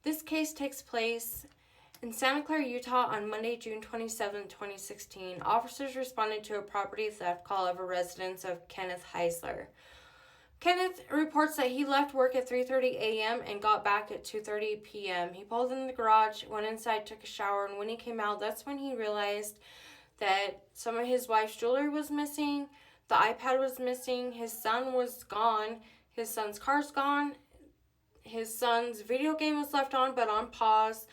This case takes place in Santa Clara, Utah on Monday, June 27, 2016. Officers responded to a property theft call of a residence of Kenneth Hiezler. Kenneth reports that he left work at 3:30 a.m. and got back at 2:30 p.m. He pulled in the garage, went inside, took a shower, and when he came out, that's when he realized that some of his wife's jewelry was missing, the iPad was missing, his son was gone, his son's car's gone, his son's video game was left on but on pause,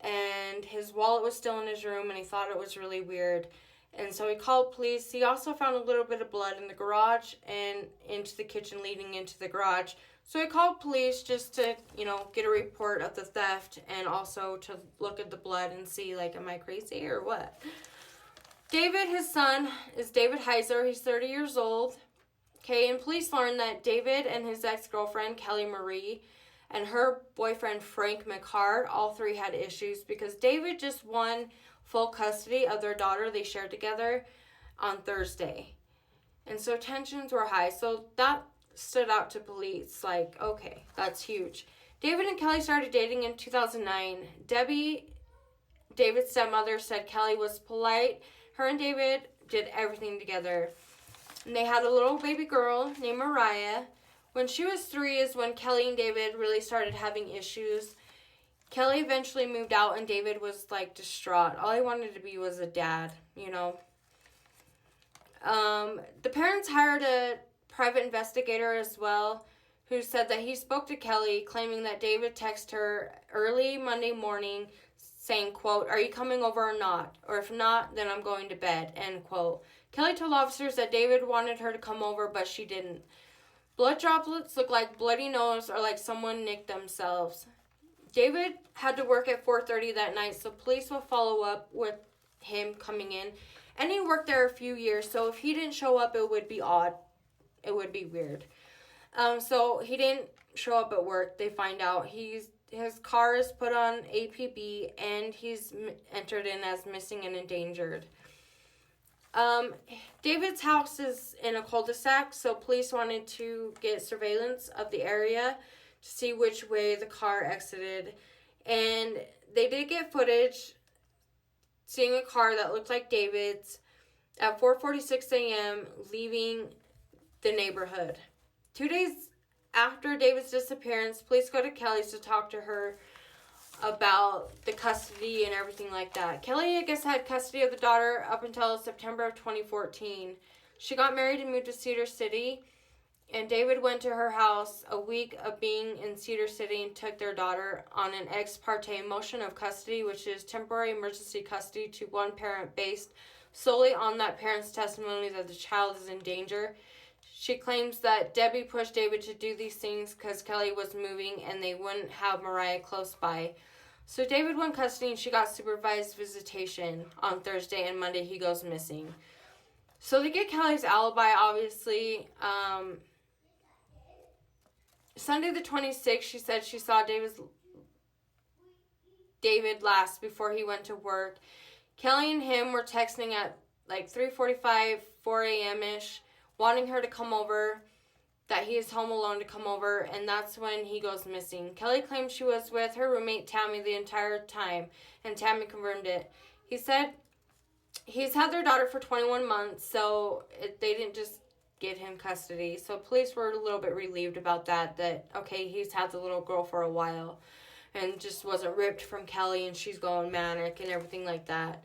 and his wallet was still in his room, and he thought it was really weird. And so he called police. He also found a little bit of blood in the garage and into the kitchen leading into the garage. So he called police just to, get a report of the theft and also to look at the blood and see, am I crazy or what? David, his son, is David Hiezler. He's 30 years old. Okay, and police learned that David and his ex-girlfriend, Kelly Marie, and her boyfriend, Frank McHart, all three had issues because David just won full custody of their daughter they shared together on Thursday. And so tensions were high. So that stood out to police. Okay, that's huge. David and Kelly started dating in 2009. Debbie, David's stepmother, said Kelly was polite. Her and David did everything together. And they had a little baby girl named Mariah. When she was 3 is when Kelly and David really started having issues. Kelly eventually moved out and David was distraught. All he wanted to be was a dad, The parents hired a private investigator as well who said that he spoke to Kelly claiming that David texted her early Monday morning saying, quote, "Are you coming over or not? Or if not, then I'm going to bed," end quote. Kelly told officers that David wanted her to come over, but she didn't. Blood droplets look like bloody nose or like someone nicked themselves. David had to work at 4:30 that night, so police will follow up with him coming in. And he worked there a few years, so if he didn't show up, it would be odd. It would be weird. So he didn't show up at work. They find out his car is put on APB, and he's entered in as missing and endangered. David's house is in a cul-de-sac, so police wanted to get surveillance of the area to see which way the car exited. And they did get footage seeing a car that looked like David's at 4:46 a.m. leaving the neighborhood. 2 days after David's disappearance, police go to Kelly's to talk to her about the custody and everything like that. Kelly, I guess, had custody of the daughter up until September of 2014. She got married and moved to Cedar City, and David went to her house a week of being in Cedar City and took their daughter on an ex parte motion of custody, which is temporary emergency custody to one parent based solely on that parent's testimony that the child is in danger. She claims that Debbie pushed David to do these things because Kelly was moving and they wouldn't have Mariah close by. So David won custody and she got supervised visitation on Thursday, and Monday he goes missing. So they get Kelly's alibi, obviously. Sunday the 26th, she said she saw David last before he went to work. Kelly and him were texting at 3:45, 4 a.m.-ish, wanting her to come over, that he is home alone to come over, and that's when he goes missing. Kelly claimed she was with her roommate Tammy the entire time, and Tammy confirmed it. He said he's had their daughter for 21 months, so they didn't just give him custody. So police were a little bit relieved about that, okay, he's had the little girl for a while, and just wasn't ripped from Kelly, and she's going manic and everything like that.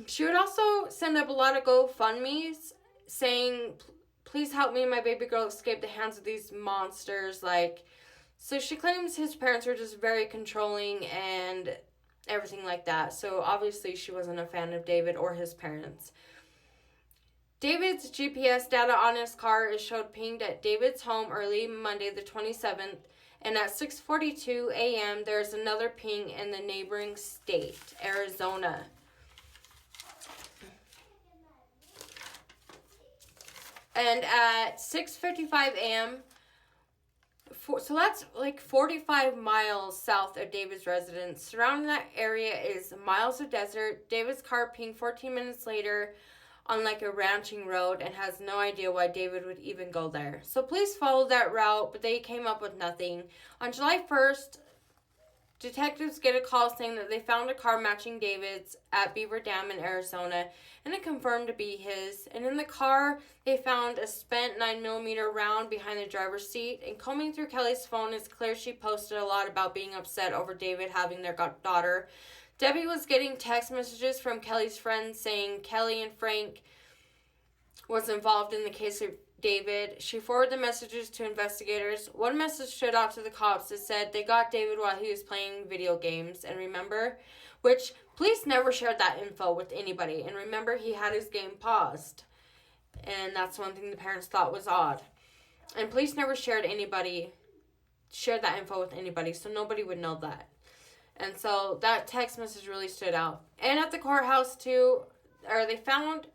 She would also send up a lot of GoFundMes saying, "Please help me and my baby girl escape the hands of these monsters." So she claims his parents were just very controlling and everything like that. So obviously she wasn't a fan of David or his parents. David's GPS data on his car is showed pinged at David's home early Monday the 27th. And at 6:42 a.m., there's another ping in the neighboring state, Arizona. And at 6:55 a.m., so that's 45 miles south of David's residence. Surrounding that area is miles of desert. David's car pinged 14 minutes later on like a ranching road and has no idea why David would even go there. So police followed that route, but they came up with nothing. On July 1st, detectives get a call saying that they found a car matching David's at Beaver Dam in Arizona, and it confirmed to be his. And in the car, they found a spent 9mm round behind the driver's seat. And combing through Kelly's phone, it's clear she posted a lot about being upset over David having their daughter. Debbie was getting text messages from Kelly's friends saying Kelly and Frank was involved in the case of David. She forwarded the messages to investigators. One message stood out to the cops that said they got David while he was playing video games. And remember, which police never shared that info with anybody. And remember, he had his game paused. And that's one thing the parents thought was odd. And police never shared that info with anybody, so nobody would know that. And so that text message really stood out. And at the courthouse, too, they found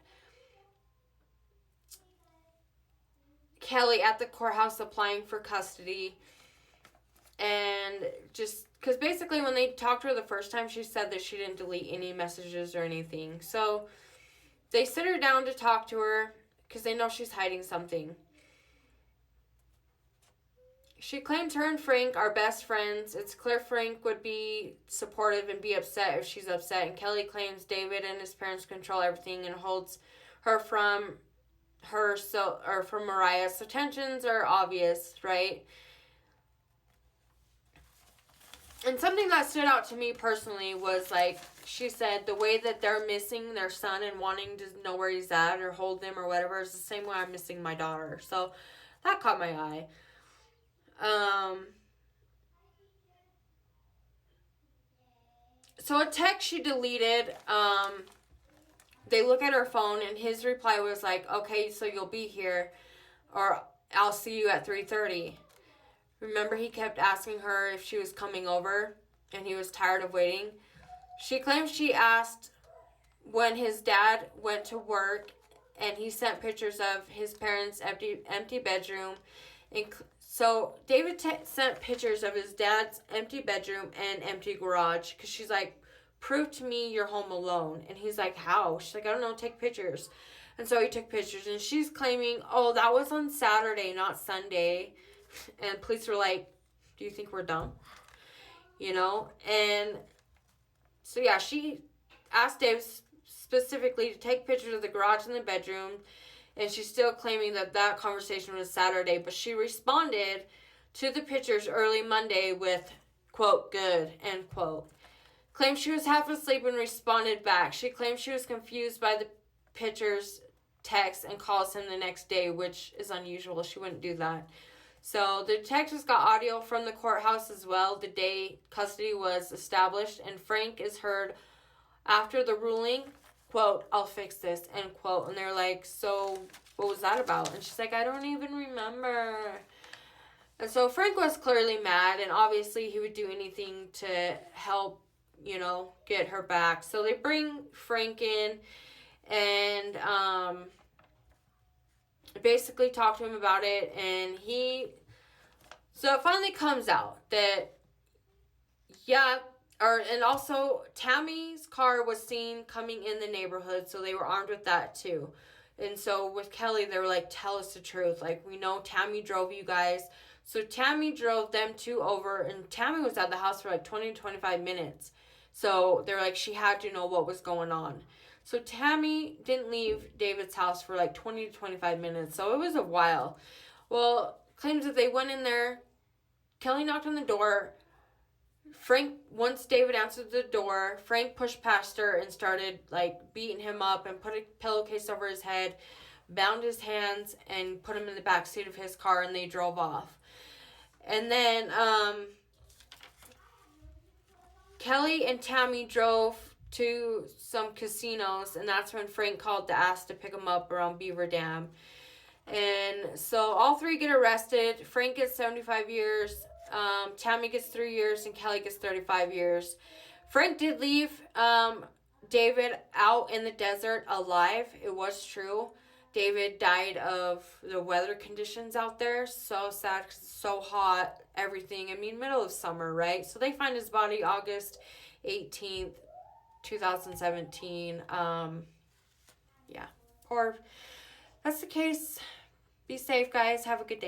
Kelly at the courthouse applying for custody. And just because basically when they talked to her the first time, she said that she didn't delete any messages or anything. So they sit her down to talk to her because they know she's hiding something. She claims her and Frank are best friends. It's clear Frank would be supportive and be upset if she's upset. And Kelly claims David and his parents control everything and holds her from from Mariah. So tensions are obvious, right? And something that stood out to me personally was, like, she said the way that they're missing their son and wanting to know where he's at or hold him or whatever is the same way I'm missing my daughter. So that caught my eye. So a text she deleted, they look at her phone and his reply was like, okay, so you'll be here or I'll see you at 3:30. Remember, he kept asking her if she was coming over and he was tired of waiting. She claims she asked when his dad went to work and he sent pictures of his parents' empty bedroom. So David sent pictures of his dad's empty bedroom and empty garage because she's like, prove to me you're home alone. And he's like, how? She's like, I don't know, take pictures. And so he took pictures and she's claiming, oh, that was on Saturday, not Sunday. And police were like, do you think we're dumb? You know? And so yeah, she asked Dave specifically to take pictures of the garage and the bedroom. And she's still claiming that conversation was Saturday. But she responded to the pictures early Monday with, quote, good, end quote. Claimed she was half asleep and responded back. She claimed she was confused by the pictures, text, and calls him the next day, which is unusual. She wouldn't do that. So the detectives got audio from the courthouse as well the day custody was established. And Frank is heard after the ruling, quote, I'll fix this, end quote. And they're like, so what was that about? And she's like, I don't even remember. And so Frank was clearly mad, and obviously he would do anything to help, you know, get her back. So they bring Frank in and basically talk to him about it. And so it finally comes out that, and also Tammy's car was seen coming in the neighborhood, so they were armed with that too. And so with Kelly, they were like, tell us the truth. Like, we know Tammy drove you guys. So Tammy drove them two over, and Tammy was at the house for like 20 to 25 minutes. So they're like, she had to know what was going on. So Tammy didn't leave David's house for like 20 to 25 minutes. So it was a while. Well, claims that they went in there. Kelly knocked on the door. Once David answered the door, Frank pushed past her and started like beating him up and put a pillowcase over his head, bound his hands, and put him in the back seat of his car, and they drove off. And then Kelly and Tammy drove to some casinos, and that's when Frank called to ask to pick him up around Beaver Dam. And so all three get arrested. Frank gets 75 years, Tammy gets 3 years, and Kelly gets 35 years. Frank did leave David out in the desert alive. It was true. David died of the weather conditions out there. So sad because it's so hot, everything. I mean, middle of summer, right? So they find his body August 18th, 2017. Yeah. Or if that's the case, be safe, guys. Have a good day.